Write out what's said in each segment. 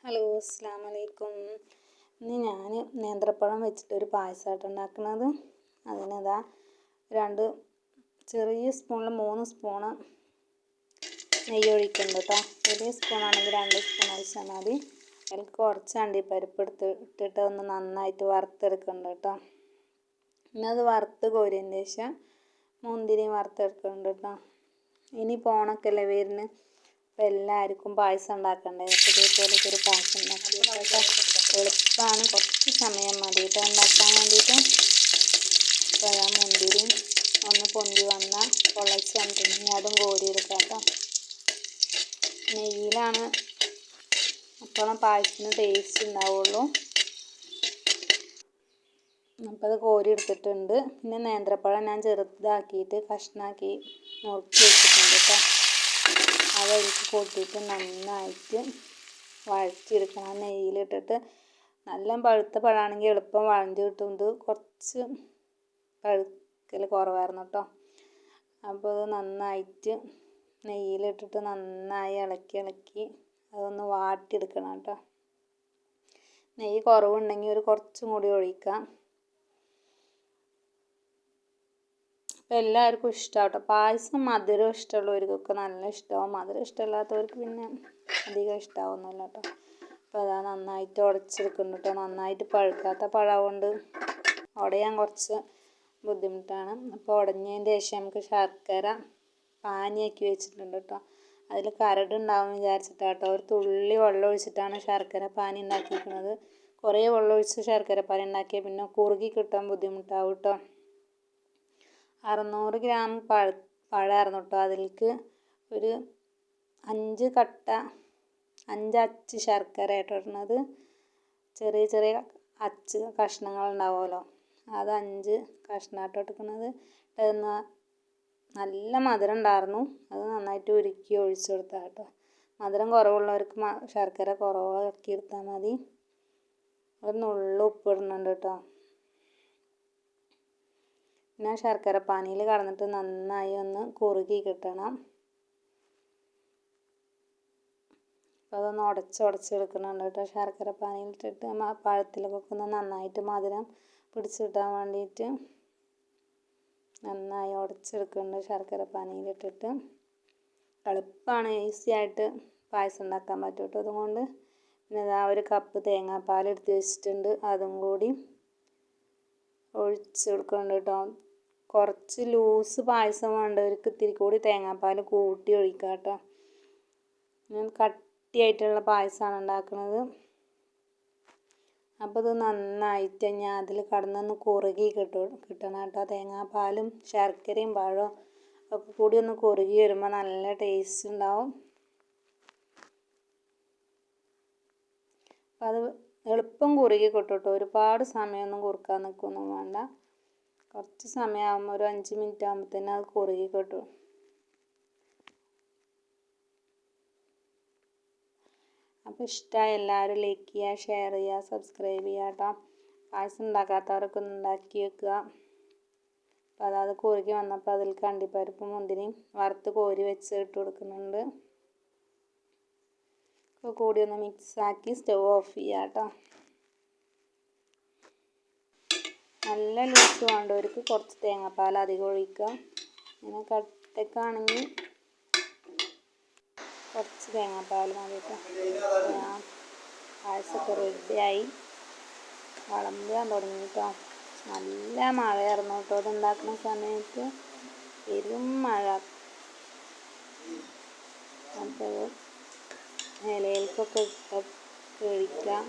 Hello, അസ്സലാമു അലൈക്കും. ഇന്ന് ഞാൻ നേന്ത്രപ്പഴം വെച്ചിട്ടൊരു പായസമായിട്ട് ഉണ്ടാക്കുന്നത്. അതിനതാ രണ്ട് ചെറിയ സ്പൂണിൽ 3 സ്പൂണ് നെയ്യ് ഒഴിക്കുന്നുണ്ട് കേട്ടോ. വലിയ സ്പൂണാണെങ്കിൽ 2 സ്പൂൺ ഒഴിച്ചാൽ മതി. അതിൽ കുറച്ച് അണ്ടിപ്പരിപ്പ് ഇട്ടിട്ട് ഒന്ന് നന്നായിട്ട് വറുത്തെടുക്കുന്നുണ്ട് കേട്ടോ. പിന്നെ അത് വറുത്ത് കോരിയതിന് ശേഷം മുന്തിരിയും വറുത്തെടുക്കുന്നുണ്ട് കേട്ടോ. ഇനി ഓണമൊക്കെയല്ലേ വരുന്നത്, അപ്പോൾ എല്ലാവർക്കും പായസം ഉണ്ടാക്കണ്ടേ. ഇതേപോലത്തെ ഒരു പായസം ഉണ്ടാക്കി കേട്ടോ. എളുപ്പമാണ്, കുറച്ച് സമയം മതി കേട്ടോ ഉണ്ടാക്കാൻ വേണ്ടിയിട്ട്. അപ്പോൾ അതാ മുന്തിരി ഒന്ന് പൊന്തി വന്നാൽ പൊള്ളച്ച് വന്നിട്ടുണ്ടെങ്കിൽ അതും കോരിയെടുക്കാം കേട്ടോ. നെയ്യിലാണ് അപ്പോഴും പായസത്തിന് ടേസ്റ്റ് ഉണ്ടാവുള്ളൂ. അപ്പോൾ അത് കോരി എടുത്തിട്ടുണ്ട്. പിന്നെ നേന്ത്രപ്പഴം ഞാൻ ചെറുതാക്കിയിട്ട് കഷ്ണാക്കി നുറുക്കി വെച്ചിട്ടുണ്ട് കേട്ടോ. അതിലേക്ക് കൊട്ടിയിട്ട് നന്നായിട്ട് വഴറ്റിയെടുക്കണം. നെയ്യിലിട്ടിട്ട് നല്ല പഴുത്ത പഴമാണെങ്കിൽ എളുപ്പം വഴഞ്ഞ് കിട്ടും. ഇത് കുറച്ച് പഴുക്കൽ കുറവായിരുന്നു കേട്ടോ. അപ്പോൾ അത് നന്നായിട്ട് നെയ്യിലിട്ടിട്ട് നന്നായി ഇളക്കി അതൊന്ന് വാട്ടിയെടുക്കണം കേട്ടോ. നെയ്യ് കുറവുണ്ടെങ്കിൽ കുറച്ചും കൂടി ഒഴിക്കാം. അപ്പോൾ എല്ലാവർക്കും ഇഷ്ടമാവും കേട്ടോ പായസം. മധുരം ഇഷ്ടമുള്ളവർക്കൊക്കെ നല്ല ഇഷ്ടമാവും. മധുരം ഇഷ്ടമില്ലാത്തവർക്ക് പിന്നെ അധികം ഇഷ്ടമാവുന്നില്ല കേട്ടോ. അപ്പോൾ അതാ നന്നായിട്ട് ഉടച്ചെടുക്കുന്നുണ്ട് കേട്ടോ. നന്നായിട്ട് പഴുക്കാത്ത പഴമുണ്ട്, ഉടയാൻ കുറച്ച് ബുദ്ധിമുട്ടാണ്. അപ്പോൾ ഉടഞ്ഞതിൻ്റെ ശേഷം നമുക്ക് ശർക്കര പാനിയാക്കി വെച്ചിട്ടുണ്ട് കേട്ടോ. അതിൽ കരടുണ്ടാവും വിചാരിച്ചിട്ടാണ് കേട്ടോ. ഒരു തുള്ളി വെള്ളം ഒഴിച്ചിട്ടാണ് ശർക്കര പാനി ഉണ്ടാക്കിയിരിക്കുന്നത്. കുറേ വെള്ളം ഒഴിച്ച് ശർക്കര പാനി ഉണ്ടാക്കിയാൽ പിന്നെ കുറുകി കിട്ടാൻ ബുദ്ധിമുട്ടാവും കേട്ടോ. 600 ഗ്രാം പഴമായിരുന്നു കേട്ടോ. അതിലേക്ക് ഒരു 5 അച്ച് ശർക്കര ആയിട്ട് ഇടുന്നത്. ചെറിയ ചെറിയ അച്ച് കഷ്ണങ്ങൾ ഉണ്ടാവുമല്ലോ, അത് 5 കഷ്ണമായിട്ട് എടുക്കുന്നത്. നല്ല മധുരം ഉണ്ടായിരുന്നു. അത് നന്നായിട്ട് ഉരുക്കി ഒഴിച്ചു കൊടുത്താൽ കേട്ടോ. മധുരം കുറവുള്ളവർക്ക് ശർക്കര കുറവാക്കി എടുത്താൽ മതി. ഒരു നുള്ളു ഉപ്പ് ഇടുന്നുണ്ട് കേട്ടോ. പിന്നെ ശർക്കര പാനിയിൽ കടന്നിട്ട് നന്നായി ഒന്ന് കുറുകി കിട്ടണം. അപ്പോൾ അതൊന്ന് ഉടച്ചെടുക്കുന്നുണ്ട് കേട്ടോ. ശർക്കര പാനിയിലിട്ടിട്ട് പഴത്തിലൊക്കെ ഒന്ന് നന്നായിട്ട് മധുരം പിടിച്ച് കിട്ടാൻ വേണ്ടിയിട്ട് നന്നായി ഉടച്ചെടുക്കുന്നുണ്ട് ശർക്കര പാനിയിലിട്ടിട്ട്. എളുപ്പമാണ്, ഈസി ആയിട്ട് പായസം ഉണ്ടാക്കാൻ പറ്റും കേട്ടോ. അതുകൊണ്ട് പിന്നെ ഇതാ ഒരു കപ്പ് തേങ്ങാപ്പാൽ എടുത്ത് വെച്ചിട്ടുണ്ട്. അതും കൂടി ഒഴിച്ച് കൊടുക്കുന്നുണ്ട് കേട്ടോ. കുറച്ച് ലൂസ് പായസം വേണ്ടവർക്ക് ഇത്തിരി കൂടി തേങ്ങാപ്പാൽ കൂട്ടി ഒഴിക്കുക കേട്ടോ. ഞാൻ കട്ടിയായിട്ടുള്ള പായസമാണ് ഉണ്ടാക്കുന്നത്. അപ്പോൾ ഇത് നന്നായിട്ട് ഞാൻ അതിൽ കടന്നൊന്ന് കുറുകി കിട്ടണം കേട്ടോ. തേങ്ങാപ്പാലും ശർക്കരയും പഴവും ഒക്കെ കൂടി ഒന്ന് കുറുകി വരുമ്പോൾ നല്ല ടേസ്റ്റ് ഉണ്ടാവും. അപ്പോൾ അത് എളുപ്പം കുറുകി കിട്ടും കേട്ടോ. ഒരുപാട് സമയമൊന്നും കുറുക്കാൻ നിൽക്കുകയൊന്നും വേണ്ട. കുറച്ച് സമയമാകുമ്പോൾ ഒരു 5 മിനിറ്റ് ആകുമ്പോൾ തന്നെ അത് കുറുകി കിട്ടും. അപ്പോൾ ഇഷ്ടമായി എല്ലാവരും ലൈക്ക് ചെയ്യുക, ഷെയർ ചെയ്യുക, സബ്സ്ക്രൈബ് ചെയ്യുക കേട്ടോ. പായസം ഉണ്ടാക്കാത്തവരൊക്കെ ഒന്ന് ഉണ്ടാക്കി വെക്കുക. അപ്പോൾ അത് കുറുകി വന്നപ്പോൾ അതിൽ അണ്ടിപ്പരിപ്പും മുന്തിരിയും വറുത്ത് കോരി വെച്ച് ഇട്ട് കൊടുക്കുന്നുണ്ട്. അപ്പോൾ കൂടി ഒന്ന് മിക്സാക്കി സ്റ്റവ് ഓഫ് ചെയ്യുക കേട്ടോ. നല്ല ലൂസ് വേണ്ടവർക്ക് കുറച്ച് തേങ്ങാപ്പാൽ അധികം ഒഴിക്കുക. ഇങ്ങനെ കട്ടക്കാണെങ്കിൽ കുറച്ച് തേങ്ങാപ്പാൽ മതി കേട്ടോ. പായസമൊക്കെ റെഡിയായി വിളമ്പാൻ തുടങ്ങി കേട്ടോ. നല്ല മഴയായിരുന്നു കേട്ടോ ഇത് ഉണ്ടാക്കുന്ന സമയത്ത്, പെരും മഴ. അപ്പോൾ ഇലയിലേക്കൊക്കെ ഇട്ട് കഴിക്കാം.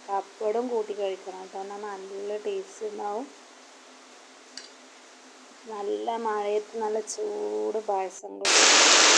പപ്പടം കൂട്ടി കഴിക്കണം കേട്ടോ. എന്നാൽ നല്ല ടേസ്റ്റ് ഉണ്ടാവും. നല്ല മഴയത്ത് നല്ല ചൂട് പായസം കൊടുക്കും.